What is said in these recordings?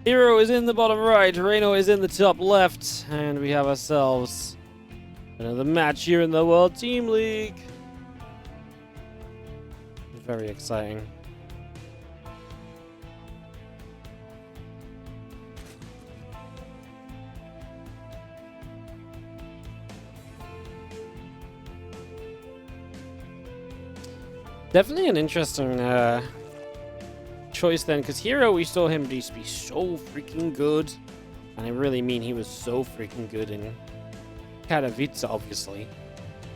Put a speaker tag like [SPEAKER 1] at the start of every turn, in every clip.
[SPEAKER 1] herO is in the bottom right, Reynor is in the top left, and we have ourselves another match here in the World Team League. Very exciting. Definitely an interesting choice then, because herO, we saw him just be so freaking good. And I really mean he was so freaking good in Katowice, obviously.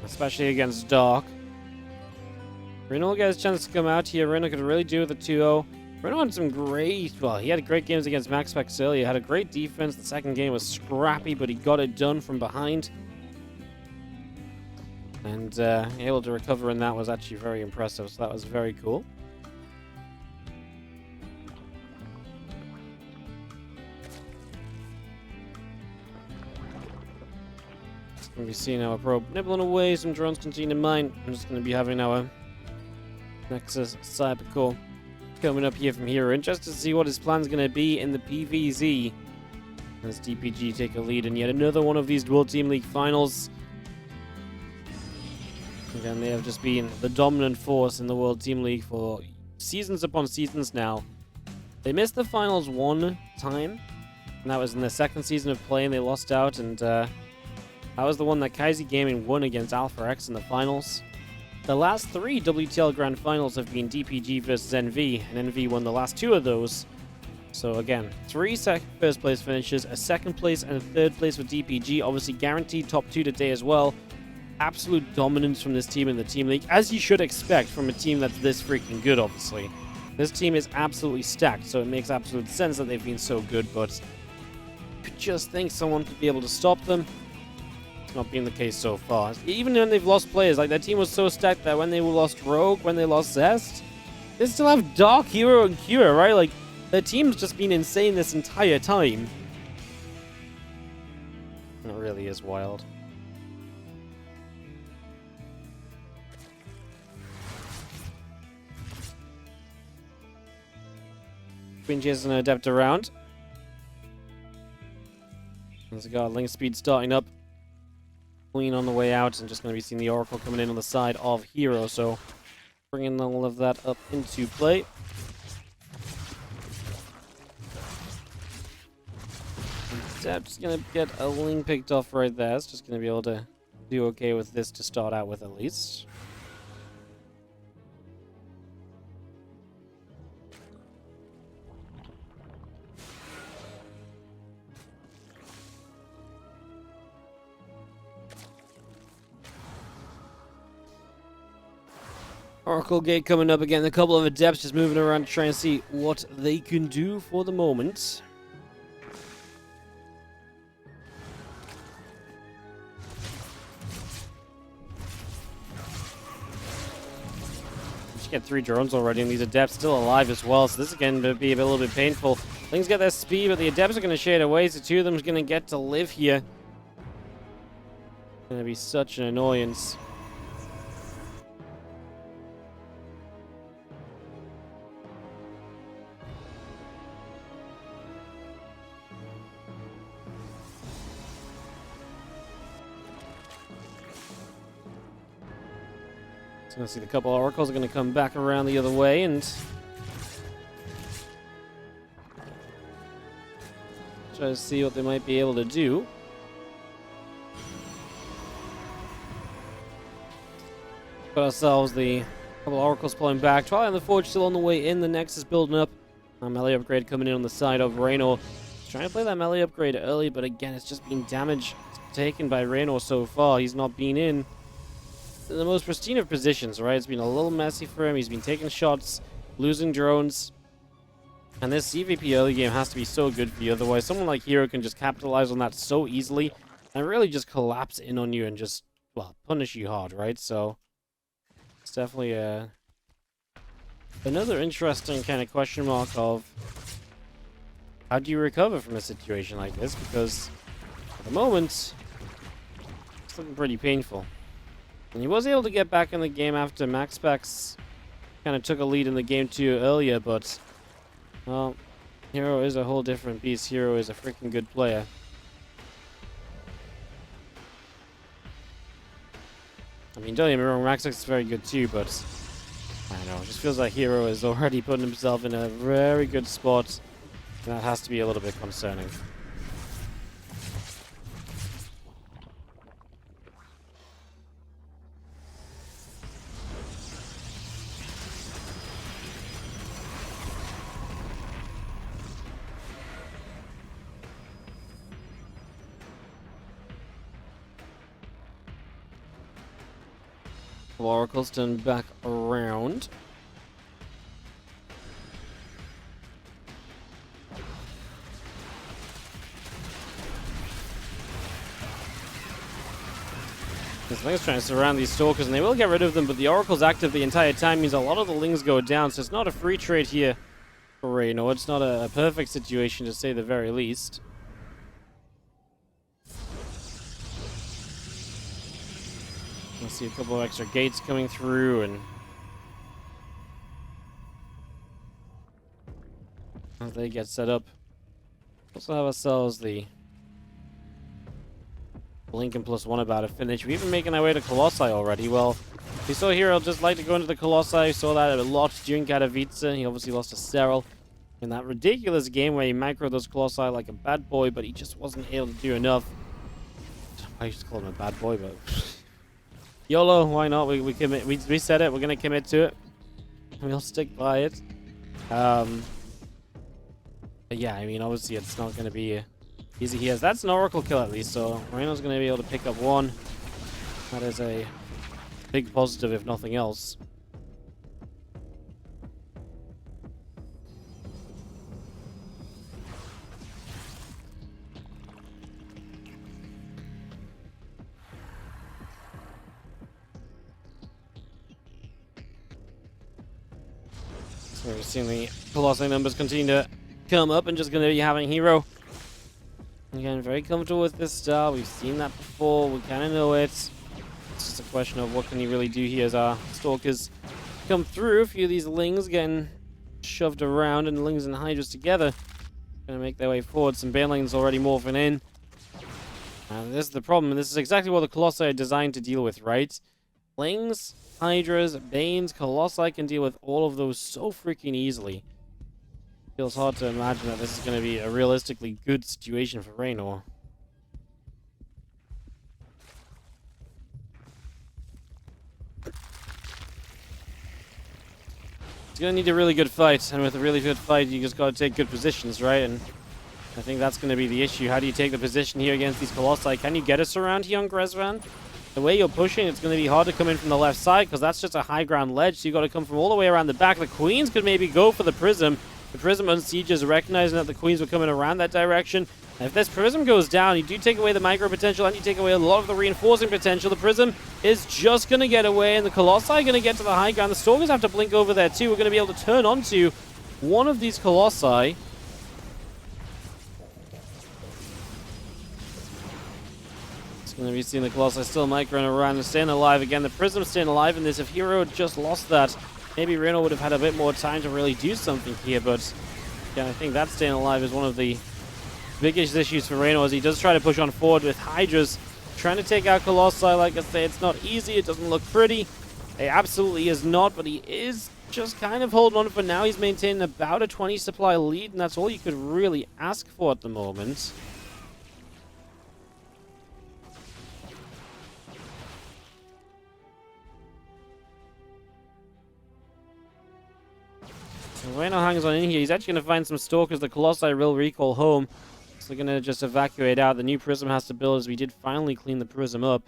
[SPEAKER 1] Especially against Dark. Reynor gets a chance to come out here. Reynor could really do with a 2-0. Reynor had some great... Well, he had great games against MaxSpecs earlier. Had a great defense. The second game was scrappy, but he got it done from behind. And able to recover in that was actually very impressive. So that was very cool. Going to be seeing our probe nibbling away. Some drones continue to mine. I'm just going to be having our Nexus Cyber Core coming up here from herO. Interested to see what his plan's going to be in the PvZ as DPG take a lead in yet another one of these World Team League finals. Again, they have just been the dominant force in the World Team League for seasons upon seasons now. They missed the finals one time, and that was in their second season of play, and they lost out, and that was the one that Kaizi Gaming won against Alpha X in the finals. The last three WTL Grand Finals have been DPG versus NV, and NV won the last two of those. So again, three first place finishes, a second place and a third place for DPG, obviously guaranteed top two today as well. Absolute dominance from this team in the Team League, as you should expect from a team that's this freaking good, obviously. This team is absolutely stacked, so it makes absolute sense that they've been so good, but you could just think someone could be able to stop them. It's not been the case so far. Even when they've lost players, like their team was so stacked that when they lost Rogue, when they lost Zest, they still have Dark, herO, and Cure, right? Like, their team's just been insane this entire time. It really is wild. Been chasing an Adept around. There's a got link speed starting up. Queen on the way out, and just going to be seeing the Oracle coming in on the side of herO, so bringing all of that up into play. Adept's going to get a link picked off right there. It's just going to be able to do okay with this to start out with at least. Oracle Gate coming up again. A couple of Adepts just moving around to try and see what they can do for the moment. Just get 3 drones already, and these Adepts still alive as well, so this is going to be a little bit painful. Things get their speed, but the Adepts are going to shade away, so 2 of them are going to get to live here. It's going to be such an annoyance. Gonna see the couple of Oracles are gonna come back around the other way and try to see what they might be able to do. Got ourselves the couple of Oracles pulling back. Twilight and the Forge still on the way in. The Nexus building up. Melee upgrade coming in on the side of Reynor. Trying to play that melee upgrade early, but again, it's just been damage taken by Reynor so far. He's not been in the most pristine of positions, right? It's been a little messy for him. He's been taking shots, losing drones. And this CVP early game has to be so good for you. Otherwise, someone like herO can just capitalize on that so easily and really just collapse in on you and just, well, punish you hard, right? So, it's definitely another interesting kind of question mark of how do you recover from a situation like this? Because at the moment, it's looking pretty painful. And he was able to get back in the game after MaxSpecs kind of took a lead in the game 2 earlier, but, well, herO is a whole different beast. herO is a freaking good player. I mean, don't get me wrong, Raxx is very good too, but I don't know, it just feels like herO is already putting himself in a very good spot. And that has to be a little bit concerning. Oracle's turned back around. This Ling's trying to surround these Stalkers, and they will get rid of them, but the Oracle's active the entire time, means a lot of the Lings go down, so it's not a free trade here for Reynor. It's not a perfect situation, to say the very least. I see a couple of extra gates coming through, and as they get set up, also have ourselves the Lincoln +1 about to finish. We've been making our way to Colossi already. Well, we saw here, I'll just like to go into the Colossi. Saw that a lot during Katowice. He obviously lost to Cyril in that ridiculous game where he microed those Colossi like a bad boy, but he just wasn't able to do enough. I used to call him a bad boy, but YOLO, why not? We commit. We said it. We're gonna commit to it. We'll stick by it. But yeah, I mean, obviously it's not gonna be easy here. That's an Oracle kill at least, so Reynor's gonna be able to pick up one. That is a big positive, if nothing else. So we're seeing the Colossi numbers continue to come up, and just going to be having herO. Again, very comfortable with this style. We've seen that before. We kind of know it. It's just a question of what can he really do here as our Stalkers come through. A few of these Lings getting shoved around, and Lings and Hydras together going to make their way forward. Some Banelings already morphing in. And this is the problem, and this is exactly what the Colossi are designed to deal with, right? Lings, Hydras, Banes, Colossi can deal with all of those so freaking easily. Feels hard to imagine that this is going to be a realistically good situation for Reynor. It's going to need a really good fight, and with a really good fight, you just got to take good positions, right? And I think that's going to be the issue. How do you take the position here against these Colossi? Can you get us around here on Grezvan? The way you're pushing, it's going to be hard to come in from the left side, because that's just a high ground ledge, so you got to come from all the way around the back. The Queens could maybe go for the Prism. The Prism on Siege is recognizing that the Queens were coming around that direction. And if this Prism goes down, you do take away the micro potential, and you take away a lot of the reinforcing potential. The Prism is just going to get away, and the Colossi are going to get to the high ground. The Stalkers have to blink over there too. We're going to be able to turn onto one of these Colossi. Going to be seeing the Colossi still microing around and staying alive again. The Prism staying alive in this. If herO had just lost that, maybe Reynor would have had a bit more time to really do something here. But yeah, I think that staying alive is one of the biggest issues for Reynor, as he does try to push on forward with Hydras, trying to take out Colossi. Like I say, it's not easy. It doesn't look pretty. It absolutely is not, but he is just kind of holding on for now. He's maintaining about a 20 supply lead, and that's all you could really ask for at the moment. Reynor hangs on in here. He's actually going to find some Stalkers. The Colossi will recall home. So they're going to just evacuate out. The new Prism has to build, as we did finally clean the Prism up.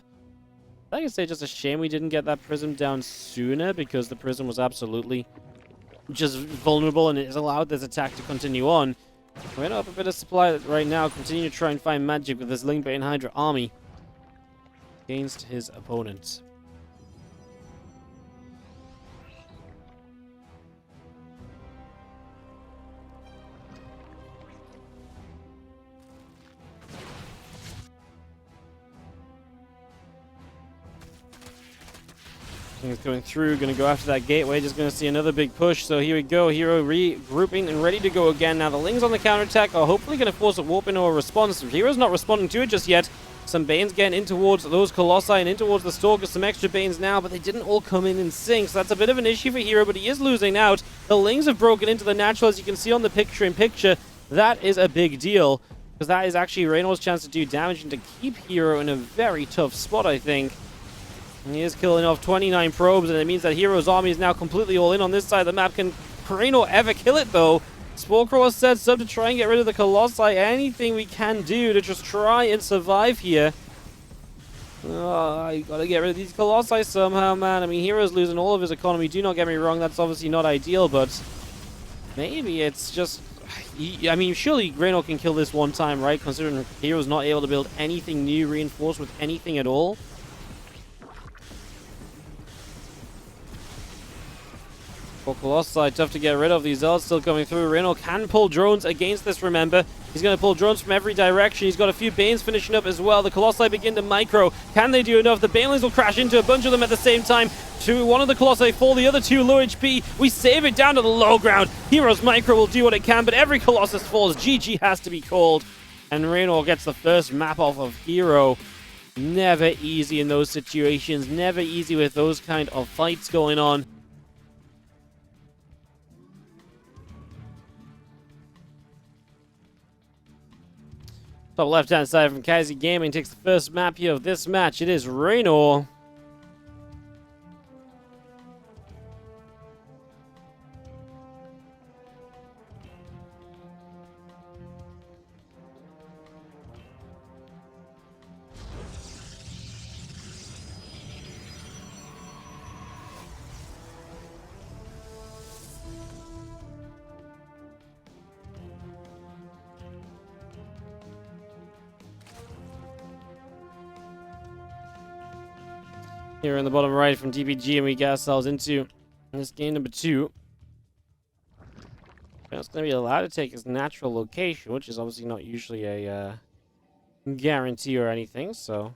[SPEAKER 1] I can say just a shame we didn't get that Prism down sooner, because the Prism was absolutely just vulnerable, and it has allowed this attack to continue on. Reynor up a bit of supply right now. Continue to try and find magic with this Lingbane Hydra army against his opponent. He's going through, going to go after that gateway, just going to see another big push. So here we go, herO regrouping and ready to go again. Now the Lings on the counterattack are hopefully going to force a warp in or a response. herO's not responding to it just yet. Some Banes getting in towards those Colossi and in towards the Stalkers. Some extra Banes now, but they didn't all come in sync. So that's a bit of an issue for herO, but he is losing out. The Lings have broken into the natural, as you can see on the picture-in-picture. That is a big deal, because that is actually Reynor's chance to do damage and to keep herO in a very tough spot, I think. And he is killing off 29 probes, and it means that herO's army is now completely all in on this side of the map. Can Reynor ever kill it, though? Sporecrawler sets up to try and get rid of the Colossi. Anything we can do to just try and survive here. Oh, you gotta get rid of these Colossi somehow, man. I mean, herO's losing all of his economy. Do not get me wrong, that's obviously not ideal, but maybe it's just... I mean, surely Reynor can kill this one time, right? Considering herO's not able to build anything new reinforced with anything at all. For Colossi, tough to get rid of. These Zealots still coming through. Reynor can pull drones against this, remember. He's going to pull drones from every direction. He's got a few Banes finishing up as well. The Colossi begin to micro. Can they do enough? The Banelings will crash into a bunch of them at the same time. One of the Colossi fall, the other two low HP. We save it down to the low ground. herO's micro will do what it can, but every Colossus falls. GG has to be called. And Reynor gets the first map off of herO. Never easy in those situations. Never easy with those kind of fights going on. Top left-hand side from Kaizi Gaming takes the first map here of this match. It is Reynor. Here in the bottom right from DPG, and we get ourselves into this game number 2. It's going to be allowed to take his natural location, which is obviously not usually a guarantee or anything, so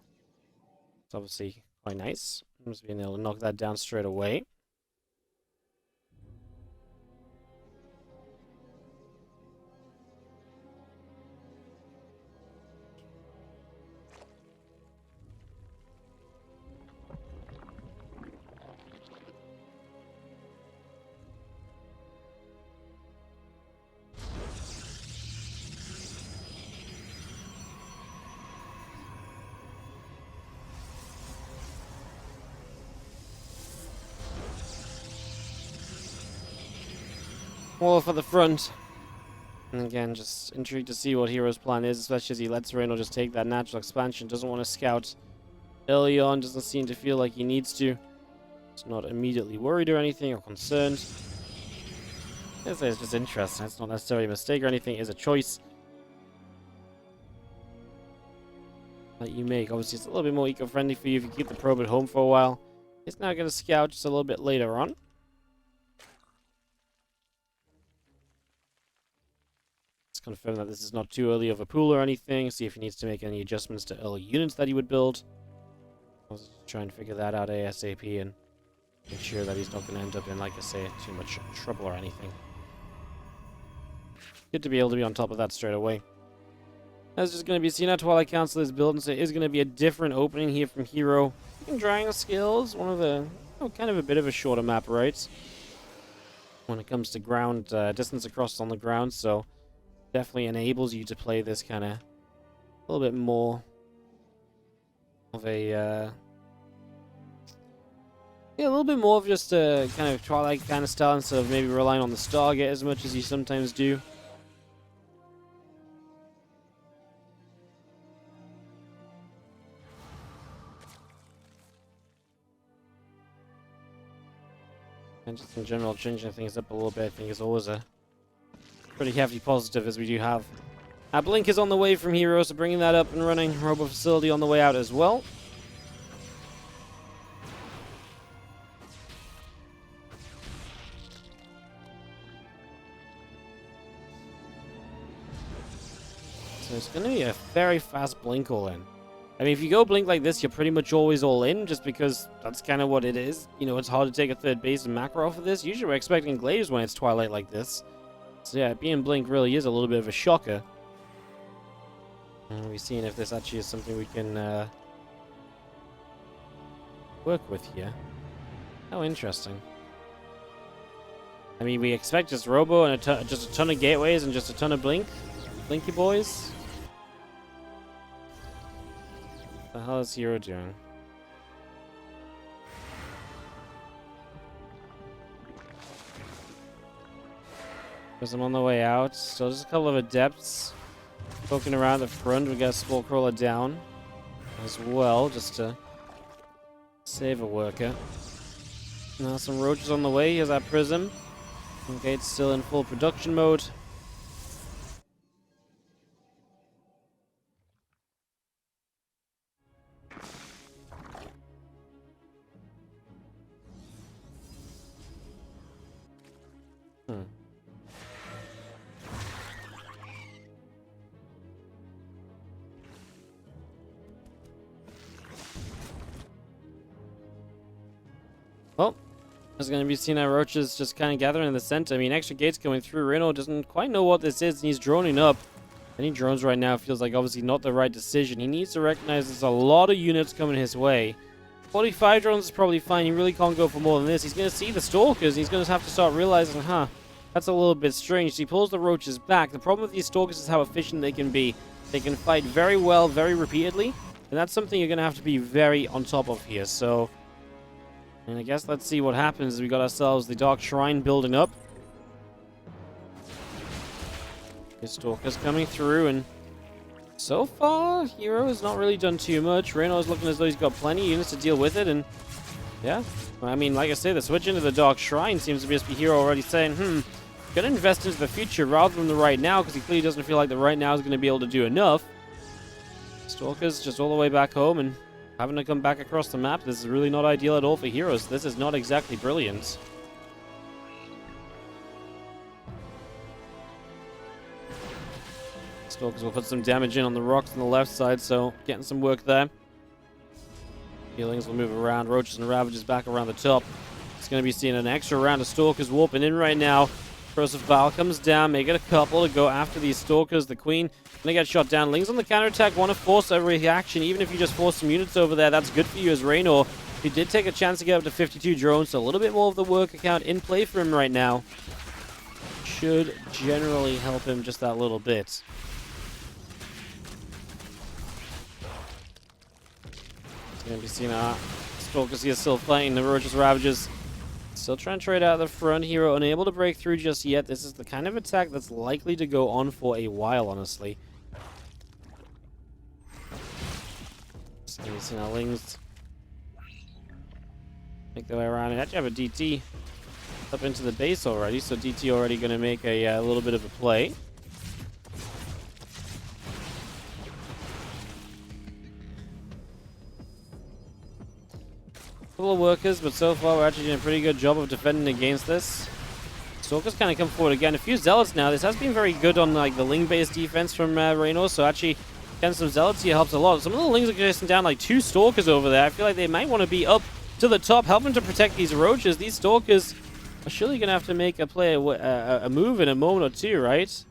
[SPEAKER 1] it's obviously quite nice. Just being able to knock that down straight away. All for the front. And again, just intrigued to see what herO's plan is, especially as he lets Reynor just take that natural expansion. Doesn't want to scout early on, doesn't seem to feel like he needs to. He's not immediately worried or anything or concerned. It's just interesting. It's not necessarily a mistake or anything. It's a choice that you make. Obviously, it's a little bit more eco-friendly for you if you keep the probe at home for a while. It's now going to scout just a little bit later on. Confirm that this is not too early of a pool or anything. See if he needs to make any adjustments to early units that he would build. I'll just try and figure that out ASAP and make sure that he's not going to end up in, like I say, too much trouble or anything. Good to be able to be on top of that straight away. That's just going to be seen at Twilight Council is built, and so it is going to be a different opening here from herO. Triangle skills, one of the kind of a bit of a shorter map, right? When it comes to ground distance across on the ground, so definitely enables you to play this kind of a little bit more of a yeah, a little bit more of just a kind of Twilight kind of style instead of maybe relying on the Stargate as much as you sometimes do. And just in general, changing things up a little bit, I think is always a pretty hefty positive, as we do have. Blink is on the way from herO, so bringing that up and running. Robo Facility on the way out as well. So it's going to be a very fast Blink all in. I mean, if you go Blink like this, you're pretty much always all in, just because that's kind of what it is. You know, it's hard to take a third base and macro off of this. Usually we're expecting Glaives when it's Twilight like this. So yeah, being Blink really is a little bit of a shocker. And we're seeing if this actually is something we can work with here. How interesting. I mean, we expect just Robo and just a ton of gateways and just a ton of Blinky boys. What the hell is herO doing? Because I'm on the way out. So just a couple of Adepts poking around the front. We got a Spore Crawler down as well, just to save a worker. Now some Roaches on the way. Here's our Prism. Okay, it's still in full production mode. Well, there's going to be seeing our Roaches just kind of gathering in the center. I mean, extra gates going through. Reynor doesn't quite know what this is, and he's droning up. Any drones right now feels like obviously not the right decision. He needs to recognize there's a lot of units coming his way. 45 drones is probably fine. He really can't go for more than this. He's going to see the Stalkers. He's going to have to start realizing, that's a little bit strange. He pulls the Roaches back. The problem with these Stalkers is how efficient they can be. They can fight very well, very repeatedly, and that's something you're going to have to be very on top of here. So, and I guess let's see what happens. We got ourselves the Dark Shrine building up. The Stalkers coming through, and so far, herO has not really done too much. Reynor's looking as though he's got plenty of units to deal with it, and yeah. I mean, like I say, the switch into the Dark Shrine seems to just be herO already saying, gonna invest into the future rather than the right now, because he clearly doesn't feel like the right now is going to be able to do enough. Stalkers just all the way back home and having to come back across the map. This is really not ideal at all for herO. This is not exactly brilliant. Stalkers will put some damage in on the rocks on the left side, so getting some work there. Healings will move around. Roaches and Ravages back around the top. It's going to be seeing an extra round of Stalkers warping in right now. Corrosive Bow comes down, make it a couple to go after these Stalkers. The Queen gonna get shot down. Lings on the counterattack want to force a reaction. Even if you just force some units over there, that's good for you as Reynor. He did take a chance to get up to 52 drones, so a little bit more of the work account in play for him right now. Should generally help him just that little bit. It's gonna be seen Stalkers here still fighting the Roaches Ravages. Still trying to trade out the front. herO unable to break through just yet. This is the kind of attack that's likely to go on for a while, honestly. Just gonna see our Lings make their way around. And actually have a DT up into the base already, so DT already gonna make a little bit of a play. Couple of workers, but so far we're actually doing a pretty good job of defending against this. Stalkers kind of come forward again. A few Zealots now. This has been very good on like the Ling-based defense from Reynor, so actually getting some Zealots here helps a lot. Some of the Lings are chasing down like 2 Stalkers over there. I feel like they might want to be up to the top, helping to protect these Roaches. These Stalkers are surely going to have to make a move in a moment or two, right?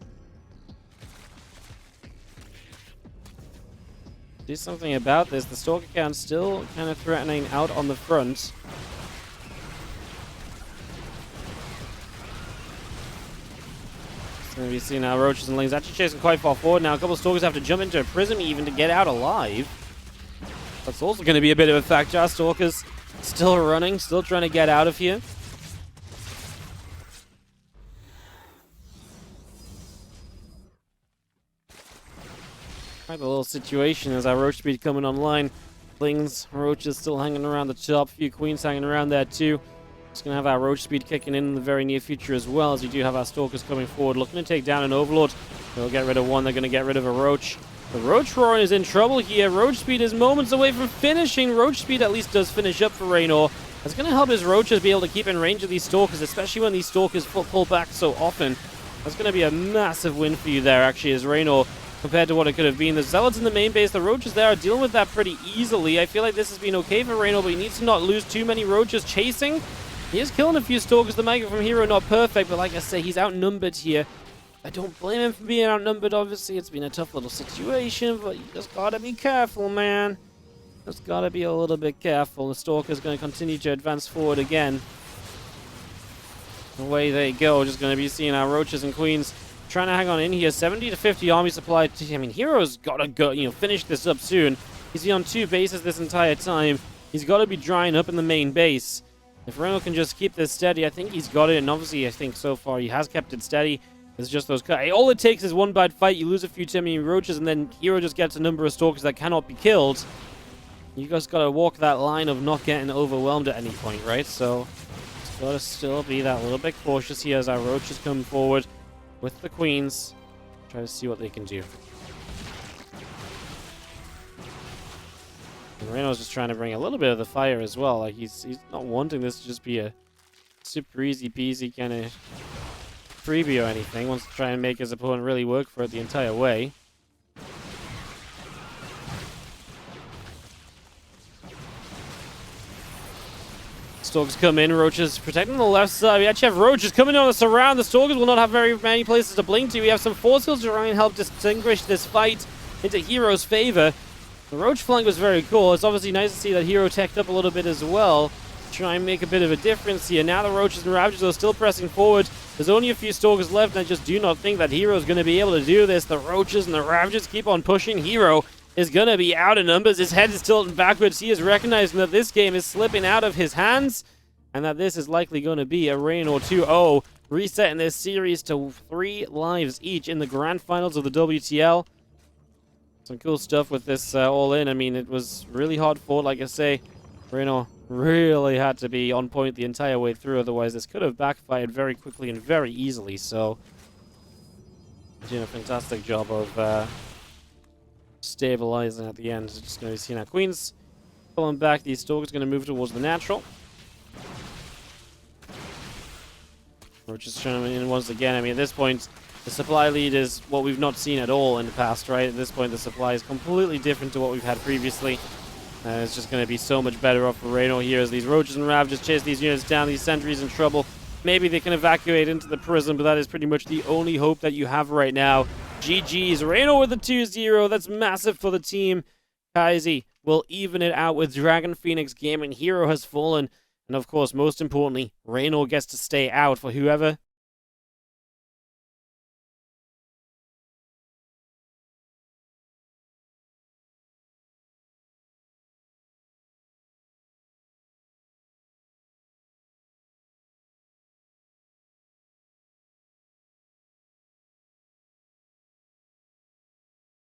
[SPEAKER 1] Do something about this. The Stalker count still kind of threatening out on the front. It's going to be seeing our Roaches and Lings actually chasing quite far forward now. A couple of Stalkers have to jump into a Prism even to get out alive. That's also going to be a bit of a factor. Our Stalkers still running, still trying to get out of here. Quite a little situation as our Roach speed coming online. Lings, Roaches still hanging around the top. A few Queens hanging around there too. Just going to have our Roach speed kicking in the very near future as well, as we do have our Stalkers coming forward. Looking to take down an Overlord. They'll get rid of one. They're going to get rid of a Roach. The Roach Roaring is in trouble here. Roach speed is moments away from finishing. Roach speed at least does finish up for Reynor. That's going to help his Roaches be able to keep in range of these Stalkers, especially when these Stalkers pull back so often. That's going to be a massive win for you there, actually, as Reynor compared to what it could have been. The Zealots in the main base, the Roaches there are dealing with that pretty easily. I feel like this has been okay for Reynor, but he needs to not lose too many Roaches chasing. He is killing a few Stalkers. The Mega from herO not perfect, but like I say, he's outnumbered here. I don't blame him for being outnumbered, obviously. It's been a tough little situation, but you just gotta be careful, man. Just gotta be a little bit careful. The Stalker's gonna continue to advance forward again. Away they go. Just gonna be seeing our Roaches and Queens trying to hang on in here. 70 to 50 army supply. I mean, herO's gotta go, finish this up soon. He's been on 2 bases this entire time. He's gotta be drying up in the main base. If Reynor can just keep this steady, I think he's got it. And obviously, I think so far he has kept it steady. It's just those cuts. All it takes is one bad fight. You lose a few too many Roaches, and then herO just gets a number of Stalkers that cannot be killed. You guys gotta walk that line of not getting overwhelmed at any point, right? So, it's gotta still be that little bit cautious here as our Roaches come forward with the Queens. Try to see what they can do. And Reynor's just trying to bring a little bit of the fire as well. Like, he's not wanting this to just be a super easy peasy kind of freebie or anything. He wants to try and make his opponent really work for it the entire way. Stalkers come in, Roaches protecting the left side. We actually have Roaches coming on us around. The Stalkers will not have very many places to blink to. We have some force fields to try and help distinguish this fight into herO's favor. The Roach flank was very cool. It's obviously nice to see that herO teched up a little bit as well. Try and make a bit of a difference here. Now the Roaches and Ravages are still pressing forward. There's only a few Stalkers left, and I just do not think that herO is going to be able to do this. The Roaches and the Ravages keep on pushing. herO is going to be out of numbers. His head is tilting backwards. He is recognizing that this game is slipping out of his hands, and that this is likely going to be a Reynor 2-0, resetting this series to 3 lives each in the grand finals of the WTL. Some cool stuff with this all in. I mean, it was really hard fought, like I say. Reynor really had to be on point the entire way through, otherwise this could have backfired very quickly and very easily. So, doing a fantastic job of stabilizing at the end. Just going to be seeing our Queens pulling back. These Stalkers going to move towards the natural. We're just trying to in once again. I mean, at this point, the supply lead is what we've not seen at all in the past, right? At this point, the supply is completely different to what we've had previously. It's just going to be so much better off for Reynor here as these Roaches and Ravages chase these units down. These sentries in trouble. Maybe they can evacuate into the prison, but that is pretty much the only hope that you have right now. GG's. Reynor with the 2-0. That's massive for the team. Kaizi will even it out with Dragon Phoenix Gaming. herO has fallen. And of course, most importantly, Reynor gets to stay out for whoever